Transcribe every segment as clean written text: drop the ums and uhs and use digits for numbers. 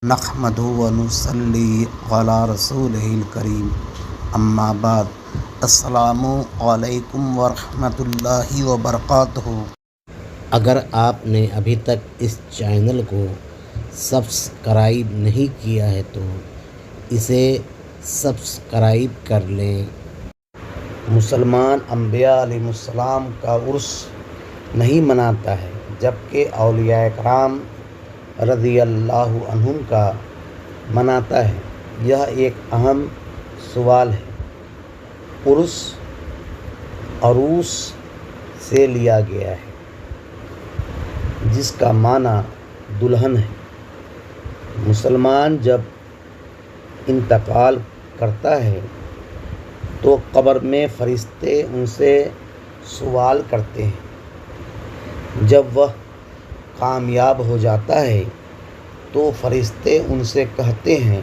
نحمدہ و نصلی علی رسولہ الکریم، اما بعد، السلام علیکم ورحمۃ اللہ وبرکاتہ۔ اگر آپ نے ابھی تک اس چینل کو سبسکرائب نہیں کیا ہے تو اسے سبسکرائب کر لیں۔ مسلمان انبیاء علیہ السلام کا عرس نہیں مناتا ہے، جبکہ اولیاء کرام رضی اللہ عنہم کا مناتا ہے۔ یہ ایک اہم سوال ہے۔ عرس عروس سے لیا گیا ہے، جس کا معنی دلہن ہے۔ مسلمان جب انتقال کرتا ہے تو قبر میں فرشتے ان سے سوال کرتے ہیں۔ جب وہ کامیاب ہو جاتا ہے تو فرشتے ان سے کہتے ہیں،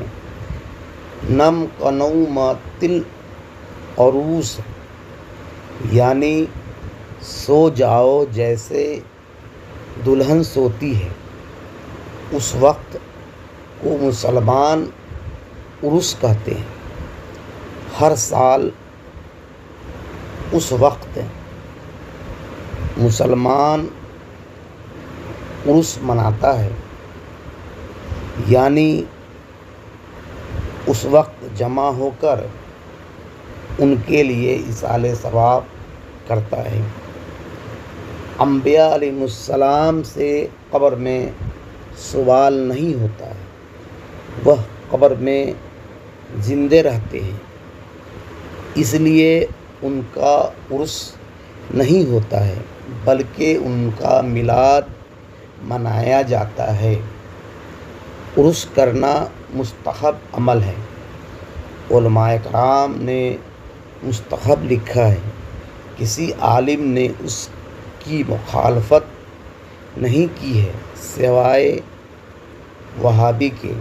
نم کنومۃ العروس، یعنی سو جاؤ جیسے دلہن سوتی ہے۔ اس وقت کو مسلمان عرس کہتے ہیں۔ ہر سال اس وقت مسلمان عرس مناتا ہے، یعنی اس وقت جمع ہو کر ان کے لیے ایصال ثواب کرتا ہے۔ انبیاء علیہ السلام سے قبر میں سوال نہیں ہوتا ہے، وہ قبر میں زندے رہتے ہیں، اس لیے ان کا عرس نہیں ہوتا ہے، بلکہ ان کا میلاد منایا جاتا ہے۔ عرس کرنا مستحب عمل ہے۔ علماء کرام نے مستحب لکھا ہے، کسی عالم نے اس کی مخالفت نہیں کی ہے سوائے وہابی کے۔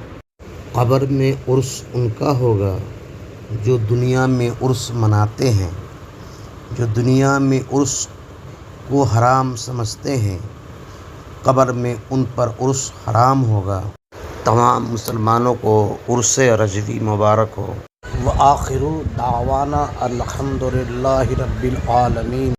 قبر میں عرس ان کا ہوگا جو دنیا میں عرس مناتے ہیں۔ جو دنیا میں عرس کو حرام سمجھتے ہیں، قبر میں ان پر عرس حرام ہوگا۔ تمام مسلمانوں کو عرس رجبی مبارک ہو۔ وآخر دعوانا الحمد للہ رب العالمین۔